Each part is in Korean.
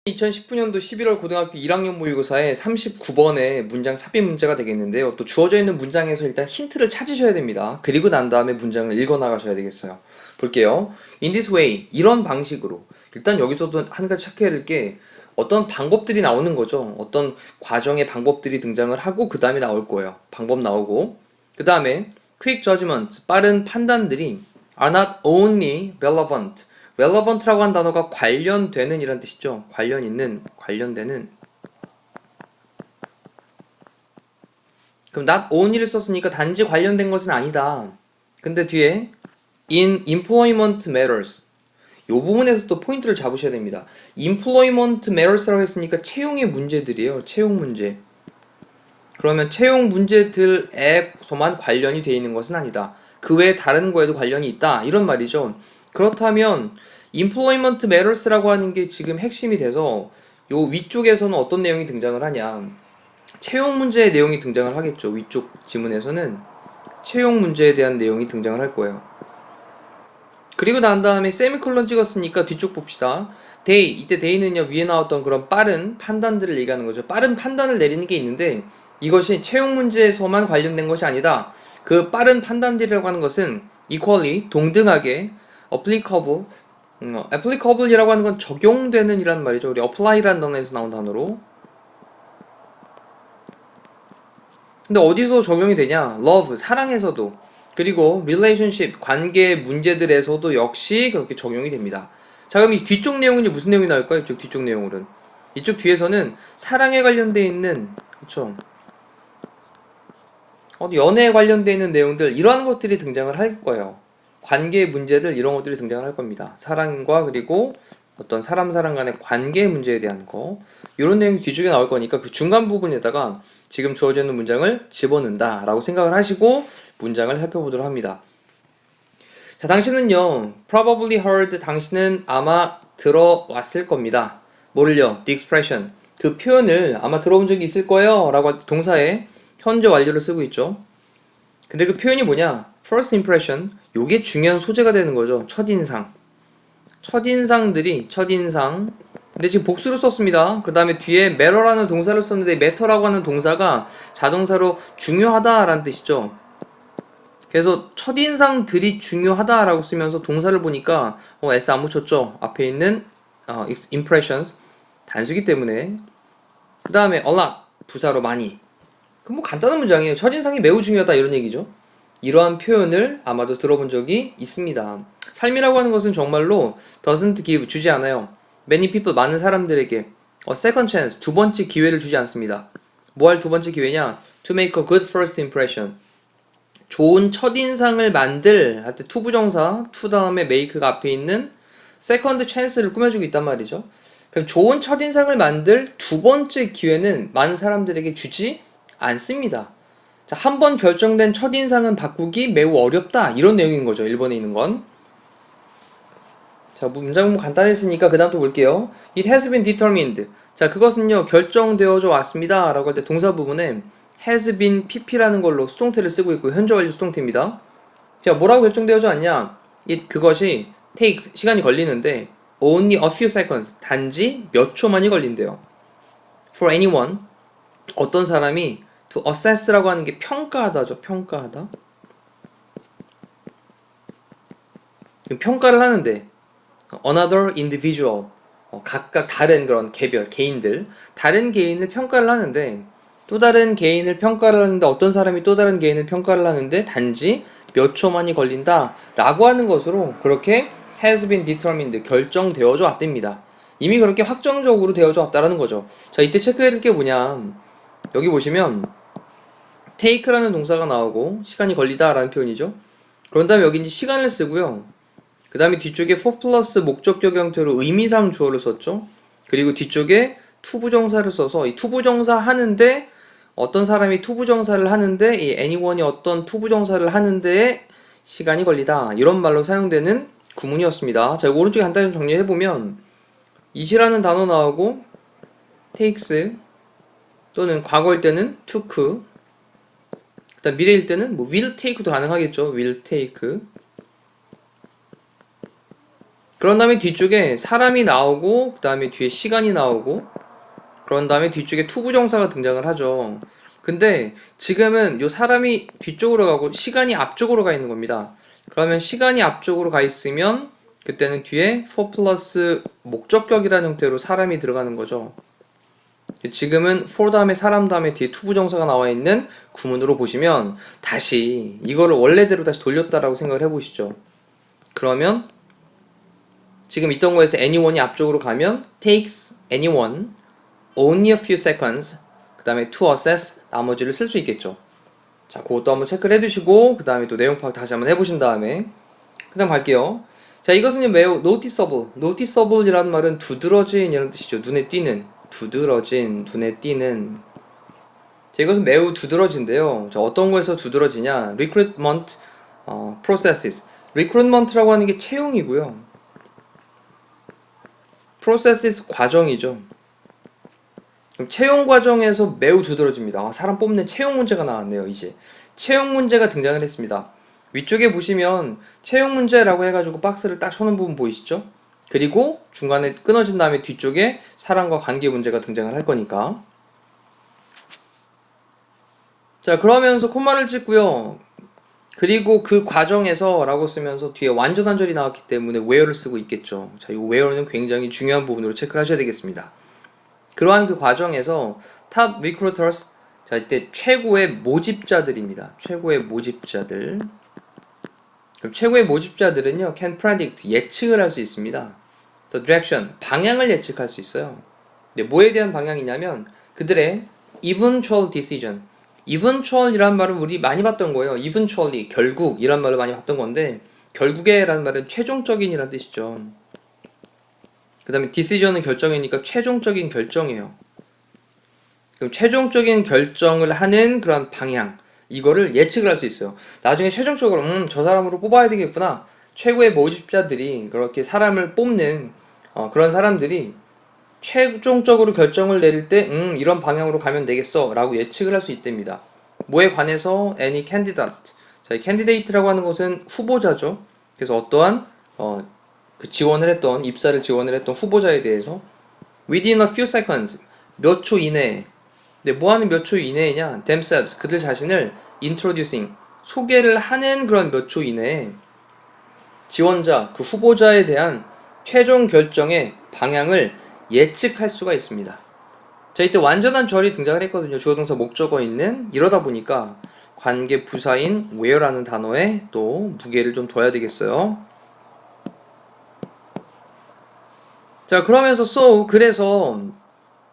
(2019년도 11월) 고등학교 1학년 모의고사의 39번의 문장 삽입 문제가 되겠는데요. 또 주어져 있는 문장에서 일단 힌트를 찾으셔야 됩니다. 그리고 난 다음에 문장을 읽어 나가셔야 되겠어요. 볼게요. In this way, 이런 방식으로. 일단 여기서도 한 가지 체크해야 될 게 어떤 방법들이 나오는 거죠. 어떤 과정의 방법들이 등장을 하고 그 다음에 나올 거예요. 방법 나오고 그 다음에 quick judgment, 빠른 판단들이 are not only relevant. relevant라고 한 단어가 관련되는 이란 뜻이죠. 관련 있는, 관련되는. 그럼 not only를 썼으니까 단지 관련된 것은 아니다. 근데 뒤에 in employment matters, 요 부분에서 또 포인트를 잡으셔야 됩니다. employment matters라고 했으니까 채용의 문제들이에요. 채용 문제. 그러면 채용 문제들에서만 관련이 되어 있는 것은 아니다. 그 외에 다른 거에도 관련이 있다. 이런 말이죠. 그렇다면 employment matters라고 하는 게 지금 핵심이 돼서 요 위쪽에서는 어떤 내용이 등장을 하냐. 채용 문제의 내용이 등장을 하겠죠. 위쪽 지문에서는 채용 문제에 대한 내용이 등장을 할 거예요. 그리고 난 다음에 세미콜론 찍었으니까 뒤쪽 봅시다. they, 이때 day는요 위에 나왔던 그런 빠른 판단들을 얘기하는 거죠. 빠른 판단을 내리는 게 있는데 이것이 채용 문제에서만 관련된 것이 아니다. 그 빠른 판단들이라고 하는 것은 equally, 동등하게 applicable, applicable이라고 하는 건 적용되는 이란 말이죠. 우리 apply라는 단어에서 나온 단어로. 근데 어디서 적용이 되냐? love, 사랑에서도, 그리고 relationship, 관계 문제들에서도 역시 그렇게 적용이 됩니다. 자, 그럼 이 뒤쪽 내용은 무슨 내용이 나올까요? 이쪽 뒤쪽 내용으로는 이쪽 뒤에서는 사랑에 관련되어 있는, 그렇죠? 연애에 관련되어 있는 내용들, 이러한 것들이 등장을 할 거예요. 관계 문제들, 이런 것들이 등장을 할 겁니다. 사랑과 그리고 어떤 사람 간의 관계 문제에 대한 거, 이런 내용이 뒤쪽에 나올 거니까 그 중간 부분에다가 지금 주어져 있는 문장을 집어넣는다 라고 생각을 하시고 문장을 살펴보도록 합니다. 자, 당신은요, probably heard, 당신은 아마 들어왔을 겁니다. 뭐를요? The expression, 그 표현을 아마 들어본 적이 있을 거예요 라고 동사에 현재 완료를 쓰고 있죠. 근데 그 표현이 뭐냐? first impression, 요게 중요한 소재가 되는 거죠. 첫인상. 첫인상들이, 첫인상. 근데 지금 복수를 썼습니다. 그 다음에 뒤에 matter라는 동사를 썼는데 matter라고 하는 동사가 자동사로 중요하다라는 뜻이죠. 그래서 첫인상들이 중요하다라고 쓰면서 동사를 보니까 S 안 붙였죠. 앞에 있는 impressions, 단수기 때문에. 그 다음에 a lot, 부사로 많이. 그럼 뭐 간단한 문장이에요. 첫인상이 매우 중요하다 이런 얘기죠. 이러한 표현을 아마도 들어본 적이 있습니다. 삶이라고 하는 것은 정말로 doesn't give, 주지 않아요. Many people, 많은 사람들에게 a second chance, 두 번째 기회를 주지 않습니다. 뭐 할 두 번째 기회냐? To make a good first impression, 좋은 첫인상을 만들, 하여튼 투부정사, to 다음에 make가 앞에 있는 second chance를 꾸며주고 있단 말이죠. 그럼 좋은 첫인상을 만들 두 번째 기회는 많은 사람들에게 주지 않습니다. 자, 한 번 결정된 첫인상은 바꾸기 매우 어렵다, 이런 내용인 거죠. 1번에 있는 건. 자, 문장 간단했으니까 그 다음 또 볼게요. It has been determined. 자, 그것은요 결정되어져 왔습니다 라고 할 때 동사 부분에 has been pp라는 걸로 수동태를 쓰고 있고 현재 완료 수동태입니다. 자, 뭐라고 결정되어져 왔냐? 그것이 takes, 시간이 걸리는데 only a few seconds, 단지 몇 초만이 걸린대요. For anyone, 어떤 사람이 to assess라고 하는 게 평가하다죠. 평가하다. 평가를 하는데 another individual, 각각 다른 그런 개별, 개인들, 다른 개인을 평가를 하는데 또 다른 개인을 평가를 하는데 어떤 사람이 또 다른 개인을 평가를 하는데 단지 몇 초만이 걸린다 라고 하는 것으로 그렇게 has been determined, 결정되어져 왔답니다. 이미 그렇게 확정적으로 되어져 왔다라는 거죠. 자, 이때 체크해야 될 게 뭐냐, 여기 보시면 take라는 동사가 나오고 시간이 걸리다 라는 표현이죠. 그런 다음에 여기 이제 시간을 쓰고요. 그 다음에 뒤쪽에 for 플러스 목적격 형태로 의미상 주어를 썼죠. 그리고 뒤쪽에 투부정사를 써서 이 투부정사 하는데 어떤 사람이 투부정사를 하는데 이 anyone이 어떤 투부정사를 하는데 시간이 걸리다, 이런 말로 사용되는 구문이었습니다. 자, 오른쪽에 간단히 정리해보면 it이라는 단어 나오고 takes 또는 과거일 때는 took, 그다음 미래일 때는 뭐 will take도 가능하겠죠. will take. 그런 다음에 뒤쪽에 사람이 나오고 그 다음에 뒤에 시간이 나오고 그런 다음에 뒤쪽에 투부정사가 등장을 하죠. 근데 지금은 요 사람이 뒤쪽으로 가고 시간이 앞쪽으로 가 있는 겁니다. 그러면 시간이 앞쪽으로 가 있으면 그때는 뒤에 for 플러스 목적격이라는 형태로 사람이 들어가는 거죠. 지금은 for 다음에 사람 다음에 뒤에 투부정사가 나와 있는 구문으로 보시면 다시 이거를 원래대로 다시 돌렸다라고 생각을 해보시죠. 그러면 지금 있던 거에서 anyone이 앞쪽으로 가면 takes anyone only a few seconds 그 다음에 to assess 나머지를 쓸 수 있겠죠. 자, 그것도 한번 체크를 해두시고 그 다음에 또 내용 파악 다시 한번 해보신 다음에 그 다음 갈게요. 자, 이것은 매우 noticeable. noticeable이라는 말은 두드러진 이라는 뜻이죠. 눈에 띄는, 두드러진, 눈에 띄는. 자, 이것은 매우 두드러진데요. 자, 어떤 거에서 두드러지냐? recruitment processes. recruitment라고 하는 게 채용이고요. processes 과정이죠. 그럼 채용 과정에서 매우 두드러집니다. 사람 뽑는 채용 문제가 나왔네요. 이제 채용 문제가 등장을 했습니다. 위쪽에 보시면 채용 문제라고 해가지고 박스를 딱 쳐놓은 부분 보이시죠? 그리고 중간에 끊어진 다음에 뒤쪽에 사람과 관계 문제가 등장을 할 거니까. 자, 그러면서 콤마를 찍고요. 그리고 그 과정에서 라고 쓰면서 뒤에 완전 한절이 나왔기 때문에 where를 쓰고 있겠죠. 자, 이 where는 굉장히 중요한 부분으로 체크를 하셔야 되겠습니다. 그러한 그 과정에서 top recruiters, 자, 이때 최고의 모집자들입니다. 최고의 모집자들. 그럼 최고의 모집자들은요, can predict, 예측을 할 수 있습니다. the direction, 방향을 예측할 수 있어요. 근데 뭐에 대한 방향이냐면 그들의 eventual decision. eventual이라는 말은 우리 많이 봤던 거예요. eventually, 결국 이란 말을 많이 봤던 건데 결국에라는 말은 최종적인이란 뜻이죠. 그 다음에 decision은 결정이니까 최종적인 결정이에요. 그럼 최종적인 결정을 하는 그런 방향, 이거를 예측을 할 수 있어요. 나중에 최종적으로 저 사람으로 뽑아야 되겠구나. 최고의 모집자들이 그렇게 사람을 뽑는 그런 사람들이 최종적으로 결정을 내릴 때 이런 방향으로 가면 되겠어 라고 예측을 할 수 있답니다. 뭐에 관해서 any candidate. 자, 이 candidate라고 하는 것은 후보자죠. 그래서 어떠한 그 지원을 했던 입사를 지원을 했던 후보자에 대해서 within a few seconds 몇 초 이내에. 근데 뭐하는 몇 초 이내냐? themselves 그들 자신을 introducing 소개를 하는 그런 몇 초 이내에 지원자 그 후보자에 대한 최종 결정의 방향을 예측할 수가 있습니다. 자, 이때 완전한 절이 등장을 했거든요. 주어동사 목적어 있는. 이러다 보니까 관계 부사인 where라는 단어에 또 무게를 좀 둬야 되겠어요. 자, 그러면서 so 그래서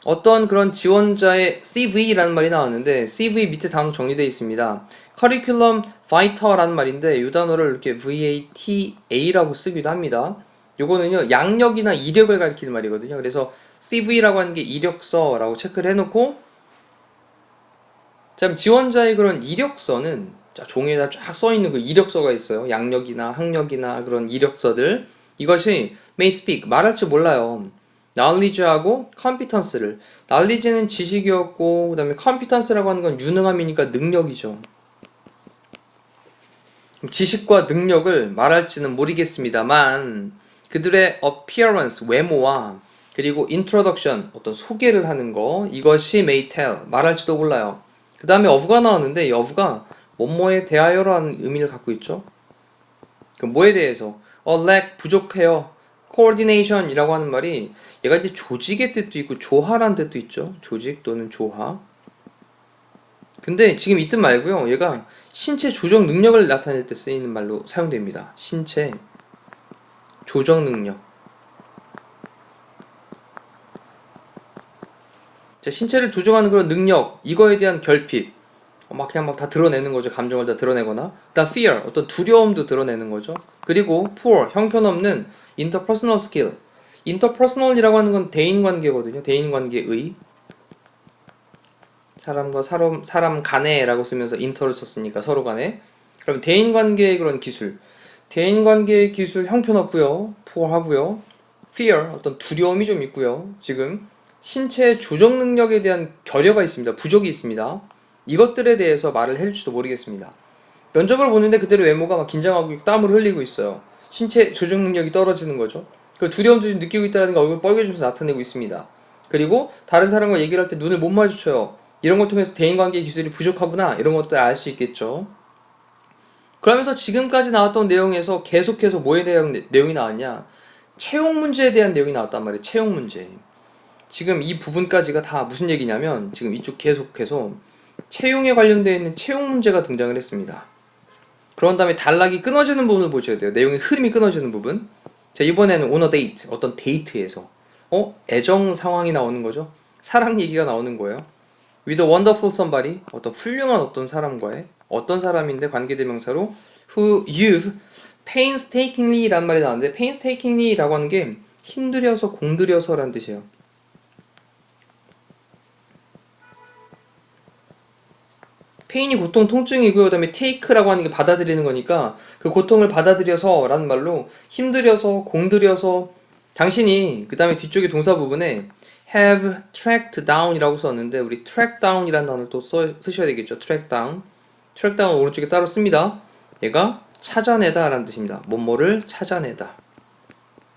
어떤 그런 지원자의 CV라는 말이 나왔는데 CV 밑에 단어 정리되어 있습니다. Curriculum Vital라는 말인데 이 단어를 이렇게 VATA라고 쓰기도 합니다. 요거는요 양력이나 이력을 가리키는 말이거든요. 그래서 CV라고 하는 게 이력서라고 체크를 해놓고 자, 지원자의 그런 이력서는 자, 종이에다 쫙 써있는 그 이력서가 있어요. 양력이나 학력이나 그런 이력서들. 이것이 may speak, 말할 줄 몰라요. knowledge하고 competence를. knowledge는 지식이었고 그 다음에 competence라고 하는 건 유능함이니까 능력이죠. 지식과 능력을 말할지는 모르겠습니다만 그들의 appearance, 외모와 그리고 introduction, 어떤 소개를 하는 거 이것이 may tell, 말할지도 몰라요. 그 다음에 of가 나왔는데 이 of가 뭐뭐에 대하여라는 의미를 갖고 있죠. 그 뭐에 대해서 lack, 부족해요. coordination이라고 하는 말이 얘가 이제 조직의 뜻도 있고 조화라는 뜻도 있죠. 조직 또는 조화. 근데 지금 이 뜻 말고요. 얘가 신체 조정 능력을 나타낼 때 쓰이는 말로 사용됩니다. 신체 조정 능력. 자, 신체를 조정하는 그런 능력, 이거에 대한 결핍, 그냥 막 다 드러내는 거죠. 감정을 다 드러내거나. 일단 fear, 어떤 두려움도 드러내는 거죠. 그리고 poor, 형편없는 interpersonal skill. interpersonal이라고 하는 건 대인관계거든요. 대인관계의. 사람과 사람 간에라고 쓰면서 inter를 썼으니까 서로 간에. 그럼 대인관계의 그런 기술. 대인관계의 기술 형편없고요. poor 하고요. fear, 어떤 두려움이 좀 있고요. 지금 신체 조정 능력에 대한 결여가 있습니다. 부족이 있습니다. 이것들에 대해서 말을 해줄지도 모르겠습니다. 면접을 보는데 그대로 외모가 막 긴장하고 땀을 흘리고 있어요. 신체 조정 능력이 떨어지는 거죠. 그 두려움도 좀 느끼고 있다는 게 얼굴 빨개지면서 나타내고 있습니다. 그리고 다른 사람과 얘기를 할 때 눈을 못 마주쳐요. 이런 걸 통해서 대인관계 기술이 부족하구나 이런 것들 알 수 있겠죠. 그러면서 지금까지 나왔던 내용에서 계속해서 뭐에 대한 내용이 나왔냐? 채용 문제에 대한 내용이 나왔단 말이에요. 채용 문제. 지금 이 부분까지가 다 무슨 얘기냐면 지금 이쪽 계속해서 채용에 관련되어 있는 채용 문제가 등장을 했습니다. 그런 다음에 단락이 끊어지는 부분을 보셔야 돼요. 내용의 흐름이 끊어지는 부분. 자, 이번에는 on a date, 어떤 데이트에서 애정 상황이 나오는 거죠. 사랑 얘기가 나오는 거예요. with a wonderful somebody, 어떤 훌륭한 어떤 사람과의 어떤 사람인데 관계대명사로 who you've painstakingly 라는 말이 나왔는데 painstakingly 라고 하는 게 힘들여서 공들여서 라는 뜻이에요. 페인이 고통, 통증이고요. 그 다음에 take라고 하는 게 받아들이는 거니까 그 고통을 받아들여서 라는 말로 힘들여서, 공들여서 당신이 그 다음에 뒤쪽에 동사 부분에 have tracked down 이라고 썼는데 우리 track down 이라는 단어를 또 쓰셔야 되겠죠. track down. track down 오른쪽에 따로 씁니다. 얘가 찾아내다 라는 뜻입니다. 뭐뭐를 찾아내다.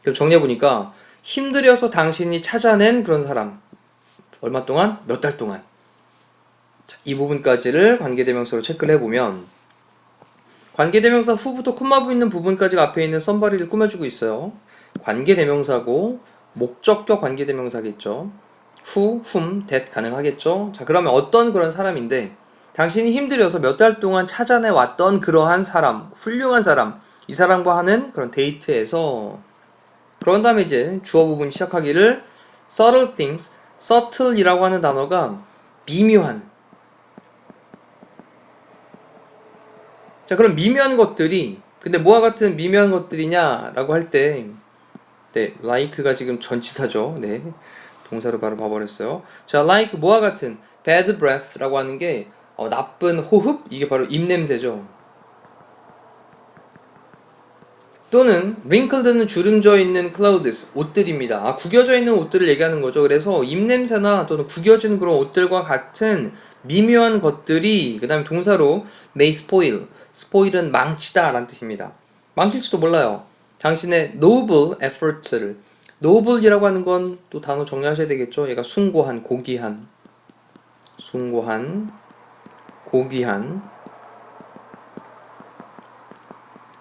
그럼 정리해보니까 힘들여서 당신이 찾아낸 그런 사람. 얼마 동안? 몇 달 동안. 이 부분까지를 관계대명사로 체크를 해보면 관계대명사 후부터 콤마 있는 부분까지가 앞에 있는 썸바리를 꾸며주고 있어요. 관계대명사고 목적격 관계대명사겠죠. who, whom, that 가능하겠죠. 자, 그러면 어떤 그런 사람인데 당신이 힘들어서 몇 달 동안 찾아내 왔던 그러한 사람, 훌륭한 사람, 이 사람과 하는 그런 데이트에서 그런 다음에 이제 주어 부분 시작하기를 subtle things, subtle이라고 하는 단어가 미묘한. 자, 그럼 미묘한 것들이 근데 뭐와 같은 미묘한 것들이냐라고 할 때 네, like가 지금 전치사죠. 네. 동사로 바로 봐버렸어요. 자, like 뭐와 같은 bad breath라고 하는 게 나쁜 호흡? 이게 바로 입냄새죠. 또는 wrinkled는 주름져 있는 clothes, 옷들입니다. 아, 구겨져 있는 옷들을 얘기하는 거죠. 그래서 입냄새나 또는 구겨진 그런 옷들과 같은 미묘한 것들이 그 다음에 동사로 may spoil, spoil은 망치다 라는 뜻입니다. 망칠지도 몰라요. 당신의 noble effort를 noble이라고 하는 건 또 단어 정리하셔야 되겠죠. 얘가 숭고한, 고귀한 고귀한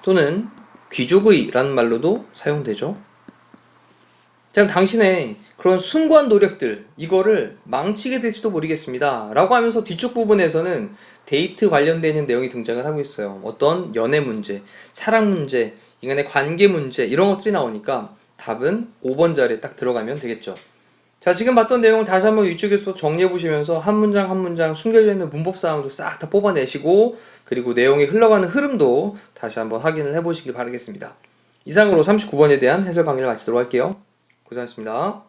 또는 귀족의 라는 말로도 사용되죠. 자, 당신의 그런 숭고한 노력들 이거를 망치게 될지도 모르겠습니다 라고 하면서 뒤쪽 부분에서는 데이트 관련되는 내용이 등장을 하고 있어요. 어떤 연애 문제, 사랑 문제, 인간의 관계 문제 이런 것들이 나오니까 답은 5번 자리에 딱 들어가면 되겠죠. 자, 지금 봤던 내용을 다시 한번 이쪽에서 정리해 보시면서 한 문장 한 문장 숨겨져 있는 문법 사항도 싹 다 뽑아내시고 그리고 내용이 흘러가는 흐름도 다시 한번 확인을 해 보시길 바라겠습니다. 이상으로 39번에 대한 해설 강의를 마치도록 할게요. 고생하셨습니다.